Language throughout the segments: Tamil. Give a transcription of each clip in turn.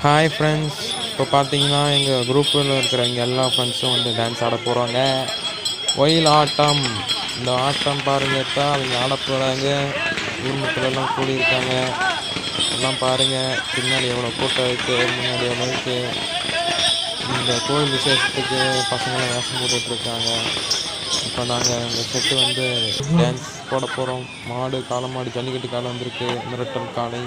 Hi friends. இப்போ பார்த்தீங்கன்னா எங்கள் குரூப்பில் இருக்கிறவங்க எல்லா ஃப்ரெண்ட்ஸும் வந்து டான்ஸ் ஆட போகிறாங்க. ஒயில் ஆட்டம். இந்த ஆட்டம் பாருங்கள் தான் அவங்க ஆட போகிறாங்க. ஊர்மத்துலலாம் கூடியிருக்காங்க. எல்லாம் பாருங்கள் பின்னாடி எவ்வளோ கூட்டம் இருக்குது, முன்னாடி எவ்வளோ இருக்குது. இந்த கோயில் விசேஷத்துக்கு பசங்களாம் வேஷம் போட்டுட்ருக்காங்க. இப்போ நாங்கள் இந்த செட்டு வந்து டான்ஸ் போட போகிறோம். காளை மாடு ஜல்லிக்கட்டு காலை வந்திருக்கு, மிரட்டல் காளை.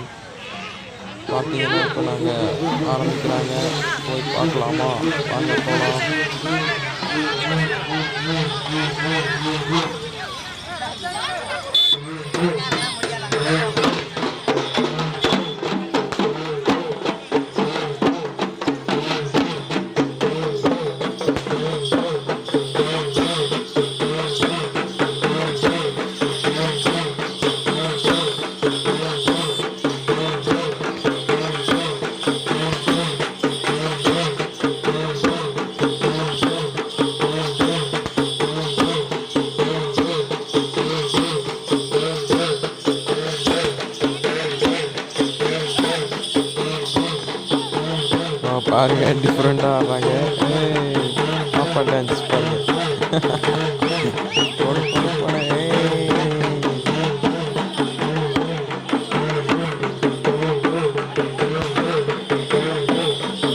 பார்த்தீங்கன்னா இப்போ நாங்கள் ஆரம்பிக்கிறாங்க. போய் பார்க்கலாமா? வாங்க போகலாம். பாருங்க டிஃப்ரெண்டாக ஆடுறாங்க. பாப்பா டான்ஸ் பாருங்க. போட போட போட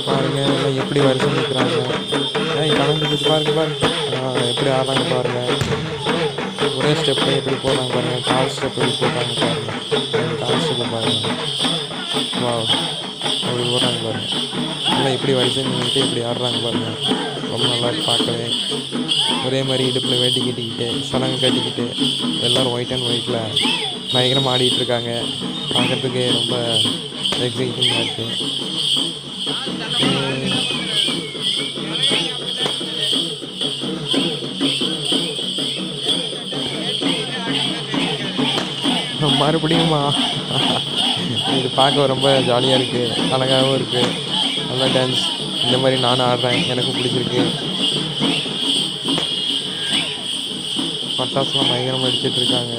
பாருங்க எல்லாம் எப்படி வரிசை நிற்கிறாங்க. கலந்துட்டு பாருங்க பாருங்க எப்படி ஆடுறாங்க பாருங்க. ஒரே ஸ்டெப்பு எப்படி போடுறாங்க பாருங்க. கால் ஸ்டெப் எப்படி போடுறாங்க பாருங்க. கால் ஸ்டெப்பு பாருங்க. வா அப்படி போடுறாங்க பாருங்க. எல்லாம் எப்படி வரிசை நின்றுட்டு எப்படி ஆடுறாங்க பாருங்க. ரொம்ப நல்லா பார்க்கவே. ஒரே மாதிரி இடுப்பில் வேட்டி கட்டிக்கிட்டு சலங்கை கட்டிக்கிட்டு எல்லோரும் ஒயிட் அண்ட் ஒயிட்டில் பயங்கரமாக ஆடிட்டுருக்காங்க. பார்க்குறதுக்கு ரொம்ப எக்ஸைட்டிங்காக இருக்குது. மறுபடியுமா இது பார்க்க ரொம்ப ஜாலியாக இருக்குது, அழகாகவும் இருக்குது. நல்லா டான்ஸ் இந்த மாதிரி நானும் ஆடுறேன், எனக்கும் பிடிச்சிருக்கு. பட்டாசுலாம் பயங்கரமாக அடிச்சிட்ருக்காங்க.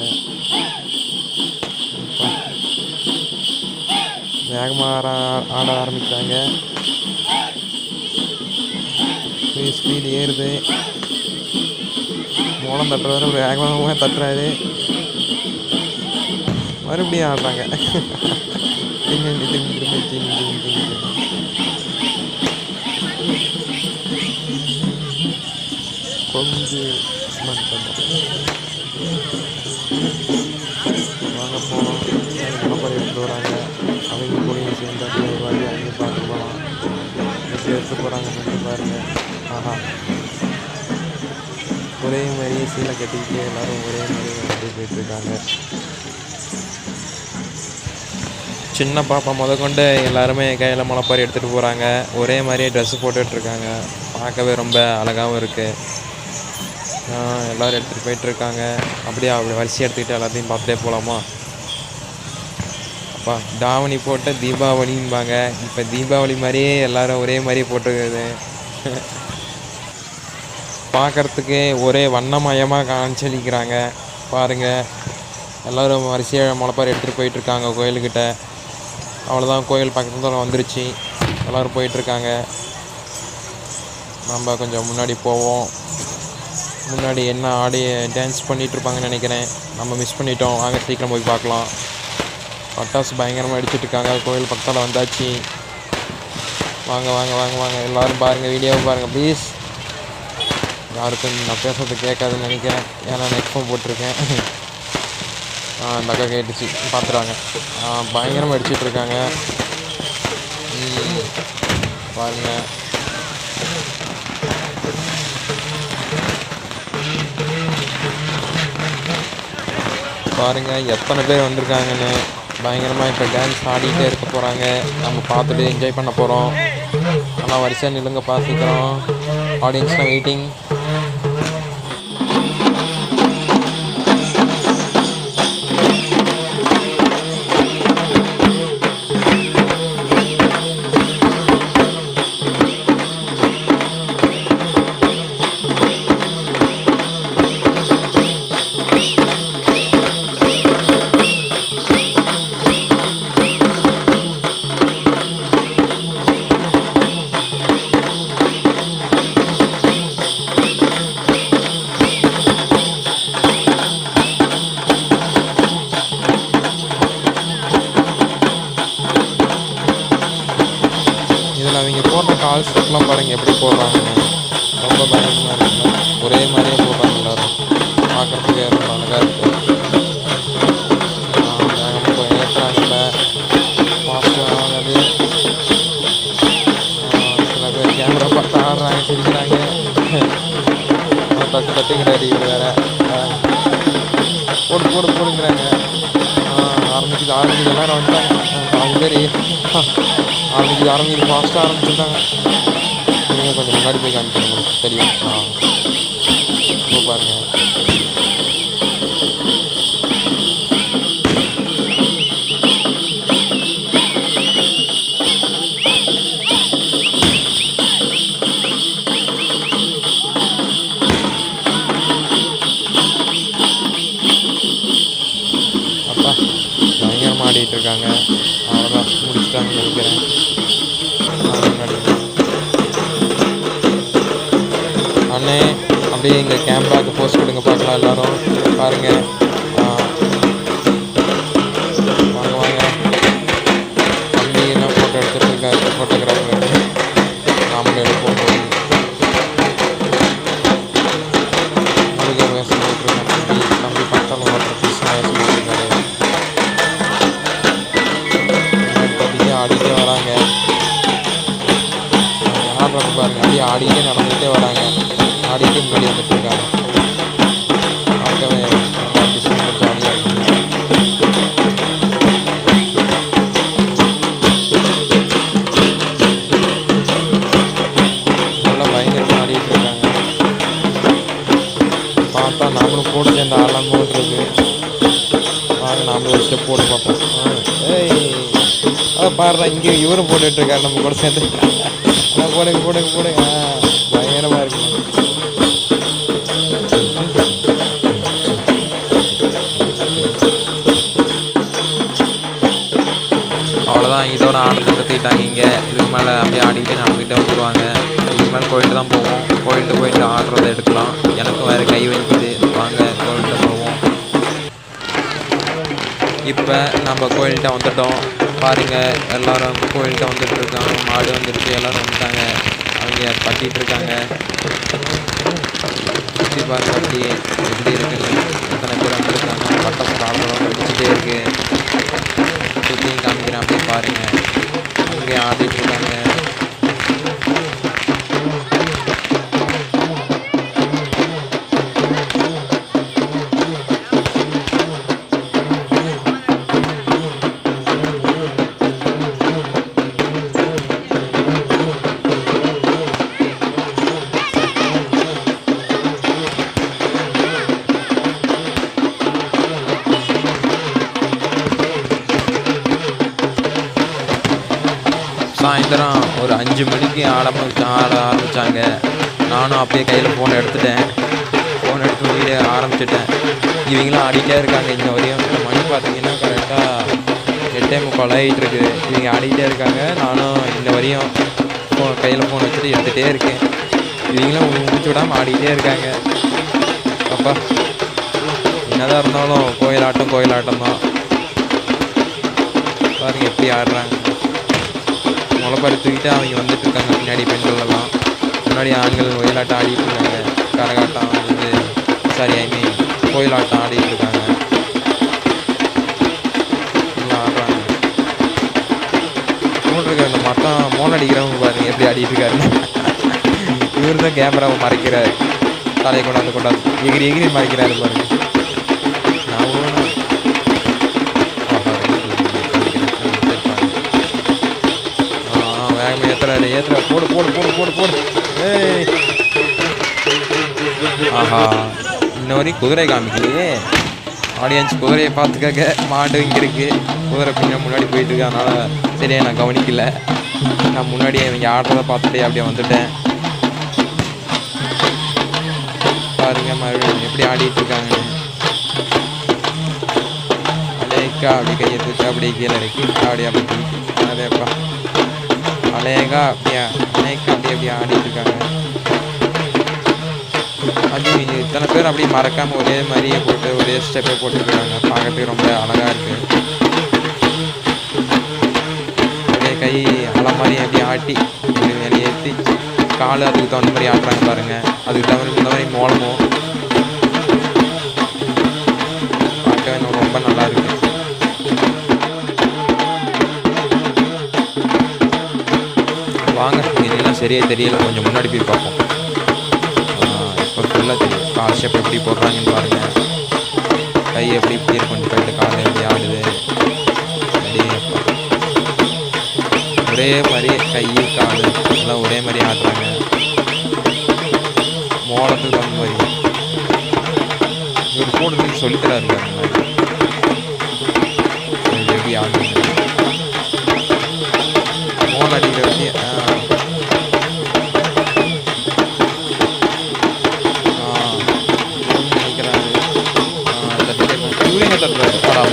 வேகமாக ஆட ஆரம்பித்தாங்க. ஸ்பீடு ஏறுது. மூலம் தட்டுறவரை வேகமாக தட்டுறாரு. மறுபடியும் ஆடுறாங்க. கொஞ்சம் வாங்க போகலாம். குழப்பம் எடுத்துகிட்டு வராங்க. அவங்க கூடயும் சேர்ந்து அப்படியே வாங்கி அவங்க பார்த்து போகலாம். எப்படி எடுத்து போகிறாங்க மட்டும் பாருங்கள். ஆஹா, ஒரே மாதிரி சீலை கட்டிக்கிட்டு எல்லோரும் ஒரே மாதிரி அப்படியே போயிட்டுருக்காங்க. சின்ன பாப்பா முதற்கொண்டு எல்லாருமே கையில் முளைப்பாரி எடுத்துகிட்டு போகிறாங்க. ஒரே மாதிரியே ட்ரெஸ்ஸு போட்டுட்ருக்காங்க. பார்க்கவே ரொம்ப அழகாகவும் இருக்குது. எல்லோரும் எடுத்துகிட்டு போயிட்டுருக்காங்க. அப்படியே அப்படி வரிசை எடுத்துக்கிட்டு எல்லாத்தையும் பார்த்துட்டே போகலாமா? அப்பா தாவணி போட்டு தீபாவளிம்பாங்க. இப்போ தீபாவளி மாதிரியே எல்லோரும் ஒரே மாதிரியே போட்டுருக்குது. பார்க்குறதுக்கு ஒரே வண்ணமயமாக காமிச்சளிக்கிறாங்க பாருங்கள். எல்லோரும் வரிசையாக முளைப்பாரி எடுத்துகிட்டு போயிட்டுருக்காங்க கோயிலுக்கிட்ட. அவ்வளோதான், கோயில் பக்கத்தில் வந்துருச்சு. எல்லோரும் போயிட்டுருக்காங்க. நம்ம கொஞ்சம் முன்னாடி போவோம். முன்னாடி என்ன ஆடி டான்ஸ் பண்ணிகிட்ருப்பாங்கன்னு நினைக்கிறேன். நம்ம மிஸ் பண்ணிட்டோம். வாங்க சீக்கிரம் போய் பார்க்கலாம். பட்டாசு பயங்கரமாக அடிச்சிட்ருக்காங்க. கோயில் பக்கத்தில் வந்தாச்சு. வாங்க வாங்க வாங்க வாங்க எல்லோரும் பாருங்கள், வீடியோவை பாருங்கள் ப்ளீஸ். யாருக்கும் நான் பேசுறது கேட்காதுன்னு நினைக்கிறேன், ஏன்னா நெட்ஃபோன் போட்டிருக்கேன். அந்த அக்கா கேட்டுச்சு, பார்த்துறாங்க. பயங்கரமாக அடிச்சிட்ருக்காங்க பாருங்கள். பாருங்கள் எத்தனை பேர் வந்திருக்காங்கன்னு. பயங்கரமாக இப்போ டான்ஸ் ஆடிக்கிட்டே இருக்க போகிறாங்க. நம்ம பார்த்துட்டு என்ஜாய் பண்ண போகிறோம். ஆனால் வரிசையாக நில்லுங்க, பார்த்துக்கிறோம். ஆடியன்ஸ்லாம் வெயிட்டிங். அவங்க போடுற கால் ஸ்டெப்லாம் பாருங்கள் எப்படி போடுறாங்கன்னு. ரொம்ப பயங்கரமாக இருக்குங்க. ஒரே மாதிரியே போடுறாங்க எல்லோரும். பார்க்குறதுக்கு ரொம்ப அழகாக இருக்குது. வேகமாக போய் ஏற்றுறாங்க. இப்போ ஃபாஸ்ட்டாக ஆகுது. சில பேர் கேமரா பார்த்து ஆடுறாங்க, சிரிக்கிறாங்க. தட்டு தட்டுங்கிறாரு இவர் வேறு. போடு போடு போடுங்கிறாங்க. ஆரம்பிக்குது எல்லோரும் வந்துட்டாங்க. பாதி பேர் ஆரம்பிக்குது ஃபாஸ்ட்டாக ஆரம்பிச்சுட்டாங்க. நீங்கள் கொஞ்சம் முன்னாடி போய் காமிக்கணும் உங்களுக்கு தெரியும். இப்போ பாருங்கள். அப்பா பயங்கரமாக ஆடிட்டு இருக்காங்க. அவ்வளோதான் முடிச்சுட்டாங்கன்னு நினைக்கிறேன். அண்ணே அப்படியே எங்கள் கேமராவுக்கு போஸ்ட் கொடுங்க பார்க்கலாம் எல்லோரும். பாருங்கள். வாங்க வாங்க. தம்பி என்ன ஃபோட்டோ எடுத்துகிட்டு இருக்காரு ஃபோட்டோகிராஃபர். நாமளும் எடுப்போம். முருகர் வேஷம் போட்டிருக்கேன். தம்பி பக்கத்தில் ஓட்டுற கிருஷ்ணா வேஷம் போட்டிருக்காரு. பார்த்தீங்கன்னா ஆடிட்டே வராங்க. ஆடுறது பாருங்கள். அப்படியே ஆடிட்டே நடந்துகிட்டே வராங்க. ஆடிட்டு முன்னாடி வந்துட்டு இருக்காங்க. பார்க்கவே டிசம்பர் ஜாலியாக இருக்குது. நல்லா பயங்கரமாக ஆடிட்டு இருக்காங்க. பார்த்தா நாமளும் கூட சேர்ந்து ஆடலாம் போட்டுருக்கு. வாங்க நாமளும் ஒரு ஸ்டெப் போட்டு பார்ப்போம். அதை பாடுறா இங்கே இவரும் போட்டுட்ருக்காரு நம்ம கூட சேர்ந்து. போடுங்க போடுங்க போடுங்க. பயங்கரமாக இருக்குங்க. அவ்வளோதான். இதோட ஆடத்தை நிறுத்திட்டாங்க இங்கே. இதுக்கு மேலே அப்படியே ஆடிக்கிட்டே நடந்துக்கிட்டே வந்துடுவாங்க. இதுக்கு மேலே கோயில்ட்டு தான் போவோம். கோயில்ட்டு போயிட்டு ஆடுறதை எடுக்கலாம். எனக்கும் வேறு கை வலிக்குது. வாங்க கோயில்கிட்ட போவோம். இப்போ நம்ம கோயில்கிட்ட வந்துட்டோம். பாருங்கள் எல்லோரும் கோயில்கிட்ட வந்துட்டு இருக்காங்க. மாடு வந்துடுச்சு. எல்லோரும் வந்துட்டாங்க. அவங்க கட்டிகிட்டு இருக்காங்க. சுற்றி பார்க்க அப்படி எப்படி இருக்குன்னு எத்தனை பேர் வந்துருக்காங்க. பட்டம் காலெல்லாம் வெடிச்சுட்டே இருக்குது. சுற்றியும் காமிக்கிறேன். அப்படியே பாருங்கள். அங்கே ஆடிட்டு இருக்காங்க. சாயந்தரம் ஒரு 5 மணிக்கு ஆட ஆரம்பித்தாங்க. நானும் அப்படியே கையில் ஃபோன் எடுத்துட்டேன். ஃபோன் எடுத்து வீடியோ ஆரம்பிச்சிட்டேன். இவங்களும் ஆடிட்டே இருக்காங்க. இன்ன வரையும் மணி பார்த்தீங்கன்னா கரெக்டாக 8:45 ஆகிட்டு இருக்குது. இவங்க ஆடிக்கிட்டே இருக்காங்க. நானும் இன்ன வரையும் கையில் ஃபோன் வச்சுட்டு எடுத்துகிட்டே இருக்கேன். இவங்களும் முடிச்சு விடாமல் ஆடிக்கிட்டே இருக்காங்க. அப்பா என்னதான் இருந்தாலும் கோயிலாட்டம் தான். பாருங்க எப்படி ஆடுறாங்க. முளைப்பாரி தூக்கிட்டு அவங்க வந்துட்டு இருக்காங்க. பின்னாடி பெண்கள் எல்லாம். முன்னாடி ஆண்கள் ஒயிலாட்டம் ஆடிட்டு இருக்காங்க. கரகாட்டம் கோயிலாட்டம் ஆடிட்டு இருக்காங்க. எல்லாம் ஆடுறாங்க. போட்டிருக்காரு இந்த மொத்தம் மோன் அடிக்கிறவங்க பாருங்க எப்படி ஆடிட்டு இருக்காரு. இவர் தான் கேமராவை மறைக்கிறாரு. தலையை கொண்டாந்து எகிரி மறைக்கிறாரு பாருங்க. நான் ஏத்துற போடு. ஆஹா இன்ன வரைக்கும் குதிரை காமிக்கலையே. ஆடியன்ஸ் குதிரையை பார்த்துக்க. மாடு இங்கே இருக்குது. குதிரை முன்னாடி போயிட்டு இருக்கு. அதனால் சரியா நான் கவனிக்கல. நான் முன்னாடியே இவங்க ஆடுறதை பார்த்துட்டே அப்படியே வந்துட்டேன். பாருங்க மறுபடியும் எப்படி ஆடிட்டு இருக்காங்க. அலேக்கா அப்படி கையை தூக்கி அப்படியே கீழே இறக்கி அப்படியே தூக்கி அதேப்பா அலேக்கா அப்படியே ஆடிட்டு இருக்காங்க. அது இத்தனை பேர் அப்படியே மறக்காமல் ஒரே மாதிரியே போட்டு ஒரே ஸ்டெப்பே போட்டுருக்காங்க. பார்க்கறதுக்கு ரொம்ப அழகாக இருக்குது. அப்படியே கை அலை மாதிரி அப்படி ஆட்டி அப்படி மேலே ஏற்றி கால் அதுக்கு தகுந்த மாதிரி ஆட்டுறாங்க பாருங்கள். அதுக்கு தகுந்த மாதிரி மோளமும் பார்க்கவே ரொம்ப நல்லா இருக்குது. வாங்க என்னென்னா சரியாக தெரியல, கொஞ்சம் முன்னாடி போய் பார்ப்போம். இப்போ ஃபுல்லாக தெரியும் கால் ஷேப் எப்படி போடுறாங்கன்னு பாருங்கள். கை எப்படி இப்படி கொண்டு போயிட்டு கால் எப்படி ஆடுது அப்படியே ஒரே மாதிரி கை கால் எல்லாம் ஒரே மாதிரி ஆடுறாங்க. மோளத்துக்கு தகுந்த மாதிரி இவர் போடுறதுக்கு சொல்லித்தராரு எப்படி ஆடுறாங்க. மோளம் அடிக்கிற வச்சு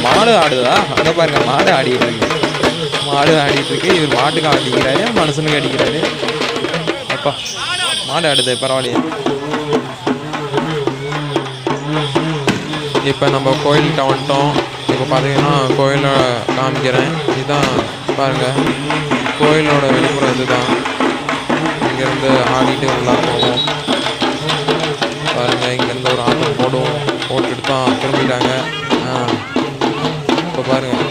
மாடு ஆடுதா? அங்கே பாருங்க, மாடு ஆடிட்டு இருக்கு. மாடு ஆடிட்டு இருக்கு. இவர் மாட்டுக்கு அடிக்கிறாரு, மனுஷனுக்கு அடிக்கிறாரு. அப்பா மாடு ஆடுது, பரவாயில்லையே. இப்போ நம்ம கோயில்கிட்ட வந்துட்டோம். இப்போ பார்த்தீங்கன்னா கோயிலை காமிக்கிறேன். இதுதான் பாருங்கள் கோயிலோட வெளிப்புறம். இதுதான் இங்கேருந்து ஆடிட்டு உள்ளே போவோம் பாருங்கள். இங்கேருந்து ஒரு ஆட்டம் போட்டுட்டு தான் திரும்பிட்டாங்க. இப்போ பாருங்கள்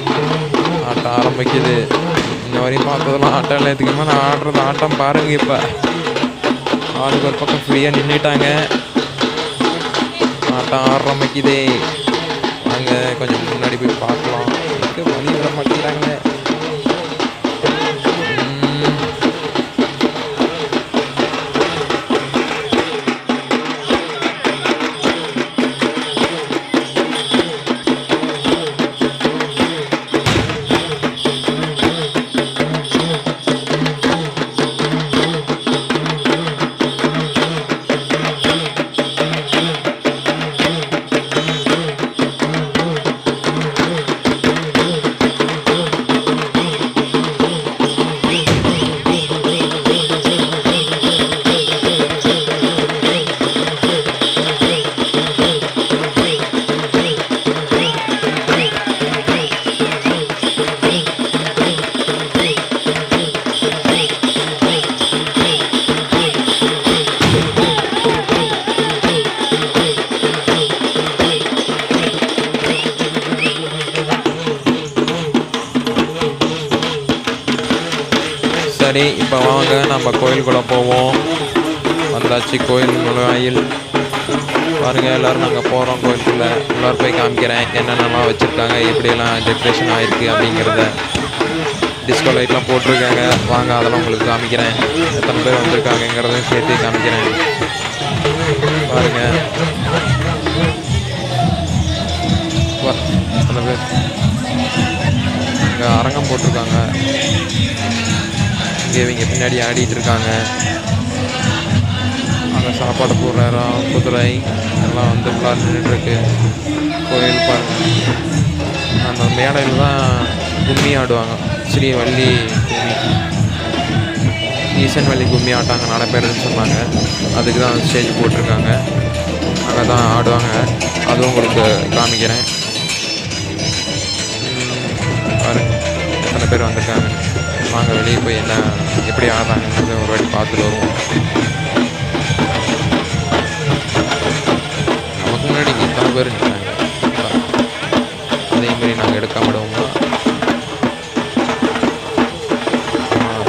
ஆட்டம் ஆரம்பிக்குது. இந்த வரையும் பார்த்ததெல்லாம் ஆட்டம் இல்லை. எதுக்குமே நான் ஆடுறது ஆட்டம் பாருங்கள். இப்போ ஆளுக்கு ஒரு பக்கம் ஃப்ரீயாக நின்றுட்டாங்க. ஆட்டம் ஆரம்பிக்குதே. நாங்கள் கொஞ்சம் முன்னாடி போய் பார்க்கலாம். வழி விட மாட்டேங்கிறாங்க. சரி, இப்போ வாங்க நம்ம கோயிலுக்குள்ளே போவோம். வந்தாச்சு கோயில் நுழைவாயில். பாருங்கள் எல்லோரும் நாங்கள் போகிறோம் கோயிலுக்குள்ளே. எல்லோரும் போய் காமிக்கிறேன் என்னென்னலாம் வச்சுருக்காங்க, எப்படியெல்லாம் டெக்கரேஷன் ஆகிருக்கு அப்படிங்கிறத. டிஸ்கோ லைட்லாம் போட்டிருக்காங்க. வாங்க அதெல்லாம் உங்களுக்கு காமிக்கிறேன். எத்தனை பேர் வந்திருக்காங்கங்கிறதையும் சேர்த்து காமிக்கிறேன். பாருங்கள் எத்தனை பேர். இங்கே அரங்கம் போட்டிருக்காங்க. இவங்க பின்னாடி ஆடிட்டு இருக்காங்க. அங்கே சாப்பாடு போடுற இடம், குதிரை எல்லாம் வந்து ஃபுல்லாக நின்றுட்டுருக்கு. கோயில் பாருங்கள். அந்த மேடையில் தான் கும்மி ஆடுவாங்க. ஸ்ரீ வள்ளி கும்மி, ஈசன் வள்ளி கும்மி ஆட்டாங்க நடப்பேருன்னு சொன்னாங்க. அதுக்கு தான் ஸ்டேஜ் போட்டிருக்காங்க. அங்கே தான் ஆடுவாங்க. அதுவும் உங்களுக்கு காமிக்கிறேன். பாருங்க எத்தனை பேர் வந்திருக்காங்க. வாங்க வெளியே போய் என்ன எப்படி ஆடுறாங்கன்னு ஒரு வாட்டி பார்த்துட்டு வருவோம். நமக்கு முன்னாடி இத்தனை பேர் நிற்கிறாங்க. அதேமாரி நாங்கள் எடுக்காம விடுவோமா?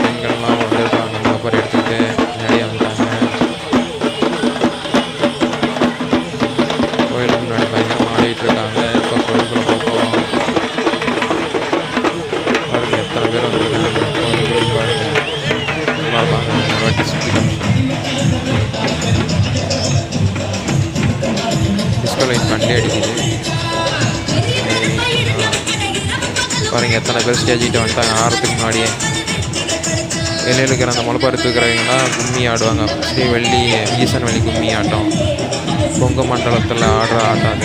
பெண்கள்லாம் வந்துருக்காங்க. பேப்பர் எடுத்துக்கிட்டு முன்னாடியே வந்துட்டாங்க. கோயிலுக்கு முன்னாடி பயங்கரமாக ஆடிட்டு இருக்காங்க. இப்போ கோயிலுக்குள்ள போகிறோம். பாருங்க எத்தனை பேர் வந்துருக்காங்க. டிஸ்கோ லைட் வண்டி அடிக்குது. பாருங்க எத்தனை பேர் ஸ்டேஜிக்கிட்ட வந்துட்டாங்க. ஆறதுக்கு முன்னாடியே வெளியில் இருக்கிற அந்த முளைப்பருத்து இருக்கிறவங்கலாம் கும்மி ஆடுவாங்க. ஸ்ரீ வள்ளி ஈசன் வள்ளி கும்மி ஆட்டம். பொங்கு மண்டலத்தில் ஆடுற ஆட்டம்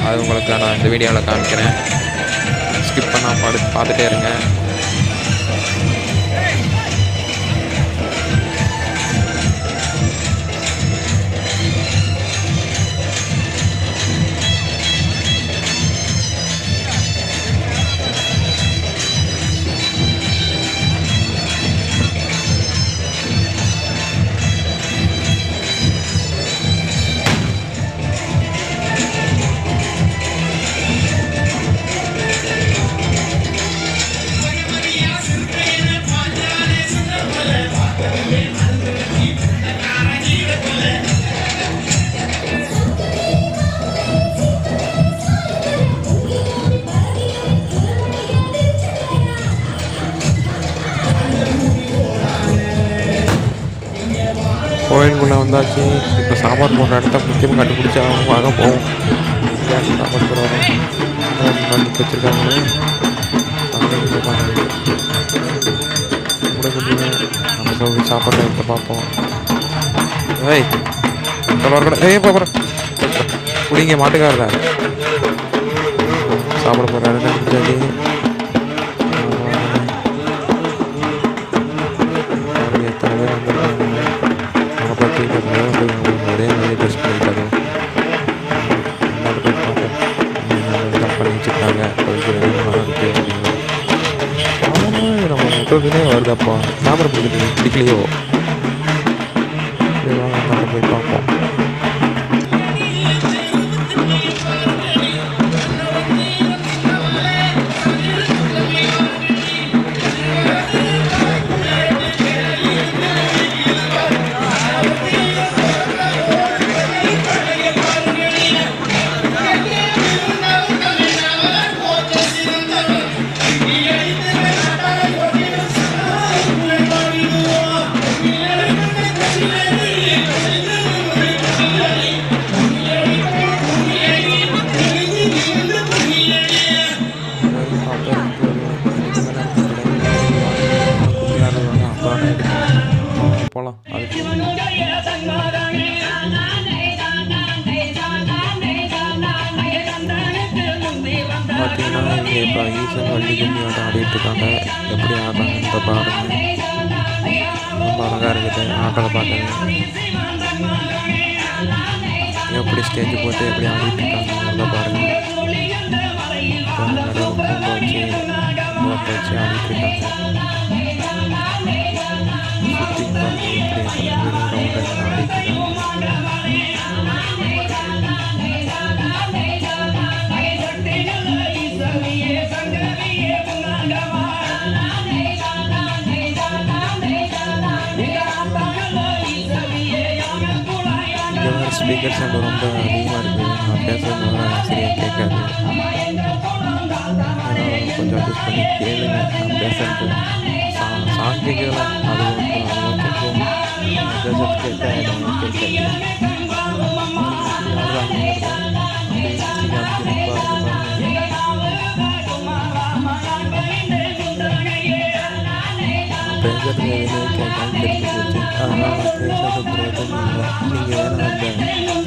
அது உங்களுக்கு நான் இந்த வீடியோவில் காமிக்கிறேன். ஸ்கிப் பண்ணால் பார்த்துட்டே இருங்க. கோயிலுக்குள்ளே வந்தாச்சு. இப்போ சாப்பாடு போடுற இடத்த முக்கியமாக கண்டுபிடிச்சா வாங்க போவோம். சாப்பாடு போடுறோம் கண்டு வச்சுருக்காங்க. கூட கொஞ்சம் நம்ம சொல்லி சாப்பாடு எடுத்து பார்ப்போம். ஏய் ஏய் பார்க்குறேன் குடிங்க மாட்டுக்காரல சாப்பிட போகிற இடம் கண்டுபிடிச்சாச்சு. எத்தனை பேர் வந்துருக்காங்க. நம்ம பார்த்து ஒரே மாதிரி ட்ரெஸ் பண்ணிட்டாங்க. போய் பார்ப்போம் பண்ணி வச்சுருக்காங்க. நம்ம நெட்ஒர்க்குனே வருதப்போ கேமரா பிடிக்கலையோ. நம்ம போய் பார்ப்போம். போகலாம். அதுக்கு பார்த்தீங்கன்னா இங்கே இப்போ ஈசன் வள்ளி கும்மி ஆட்டம் ஆடிட்டுருக்காங்க. எப்படி ஆடுறாங்கன்ற பாருங்க. ரொம்ப அழகாக இருக்குது ஆட்டத்தை பார்க்குறது. எப்படி ஸ்டேஜ் போட்டு எப்படி ஆடிட்டுருக்காங்க பாருங்கள். இப்போ நடுவில் பூண்டை வச்சு முளத்தை வச்சு ஆடிட்டுருக்காங்க. சுற்றி பார்த்து எப்படி ரவுண்டை ஆடிட்டுருக்காங்க. ஸ்பீக்கர் சவுண்டு ரொம்ப அதிகமாக இருக்குது. நான் பேசுறது சரியாக கேட்காது. கொஞ்சம் அட்ஜஸ்ட் பண்ணி கேளுங்க. நான் பேசுறது சாங் கேட்கல. அது கேட்கும். பேசுறது கேட்க பேசுறது கேட்காம தெரிஞ்சு போச்சு. அதனால் பேசுறது பிரயோஜனம் இல்லை. நீங்கள் வேணால் அந்த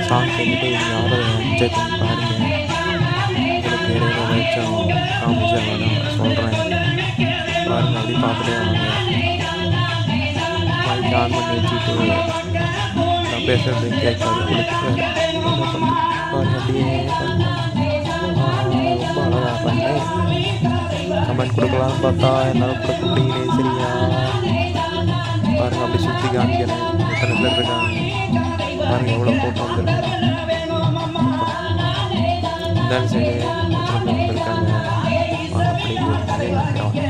சாங் கேட்டுட்டு யாரும் என்ஜாய் பண்ணி பாருங்கள். உங்களுக்கு இடையில ஏதாச்சும் காமிச்சா வேணும் சொல்கிறேன் பாருங்கள். அப்படி பார்த்துட்டே வாங்க. மைக் ஆன் பண்ணி வச்சுட்டு நான் பேசுகிறது கேட்காது கொடுத்துட்டு என்ன பண்ணி பாருங்கள். அப்படியே ரொம்ப அழகாக பண்ணேன். கமெண்ட் கொடுக்கலான்னு பார்த்தா என்னால் கொடுக்க முடியல. சரியா பாருங்கள். அப்படி சுற்றி காமிக்கிறேன். எத்தனை பேர் இருக்காங்க பாருங்கள். எவ்வளோ ஃபோட்டோ வந்துருக்காங்க. இந்த சைடு எத்தனை பேர் வந்திருக்காங்க. அப்படி எத்தனை பேர் வந்துருக்காங்க.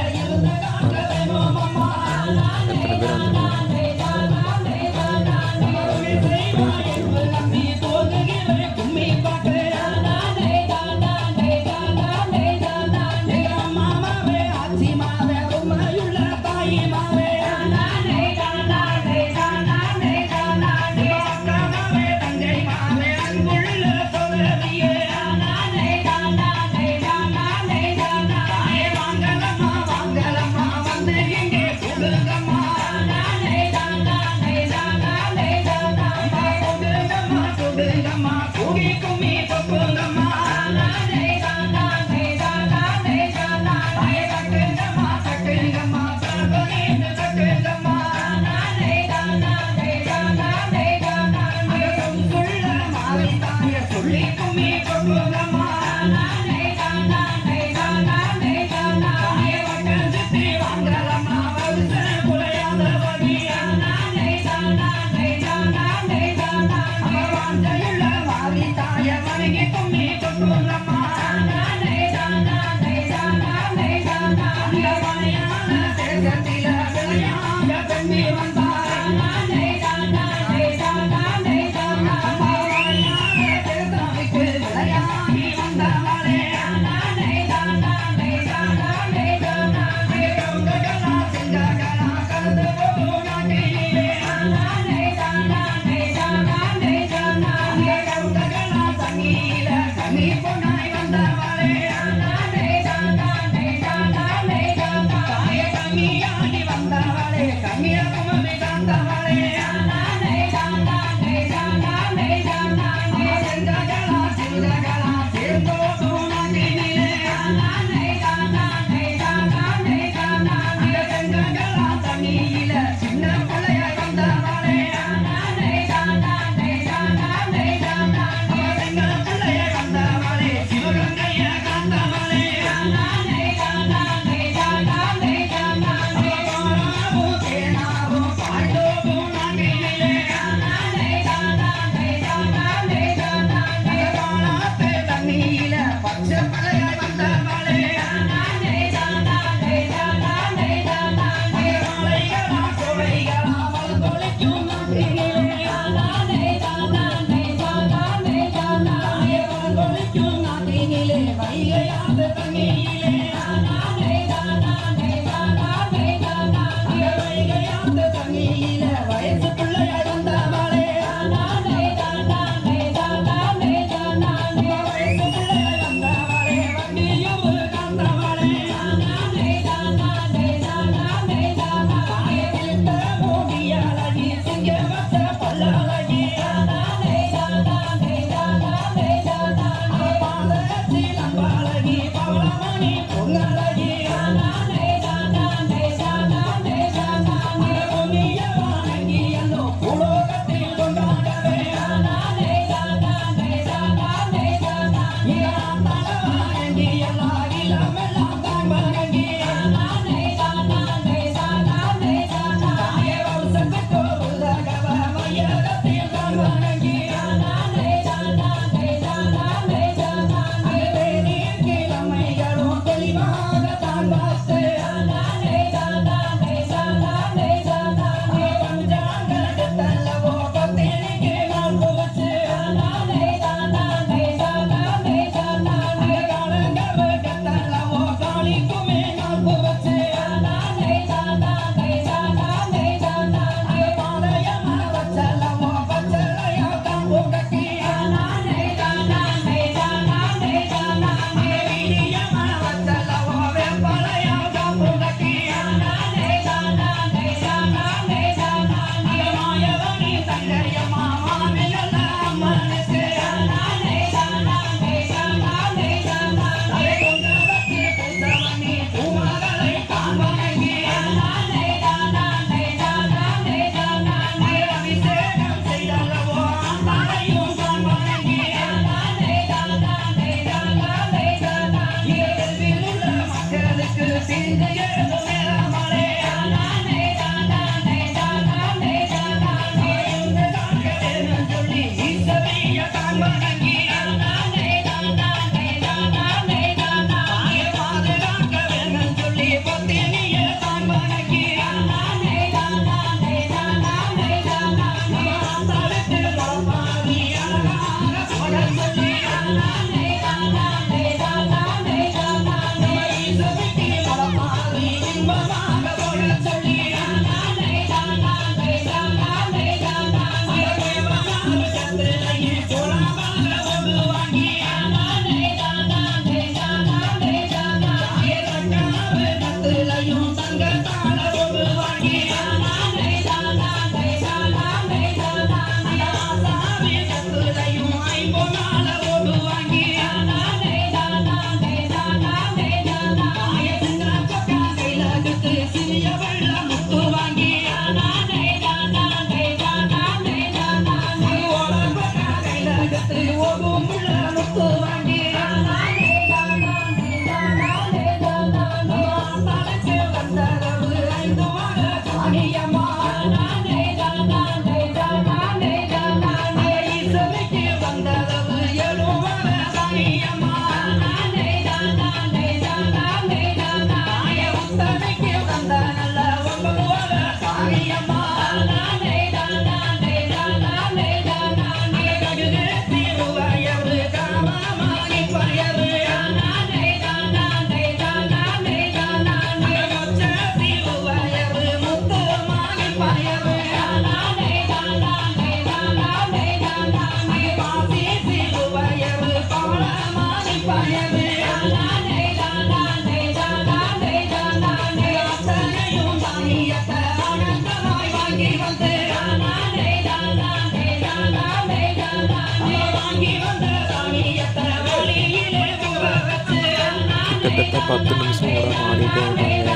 கிட்டத்தட்ட 10 நிமிஷம் விடாம ஆடிட்டே இருக்காங்க.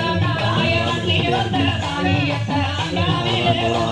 அவ்வளோதான் இதோட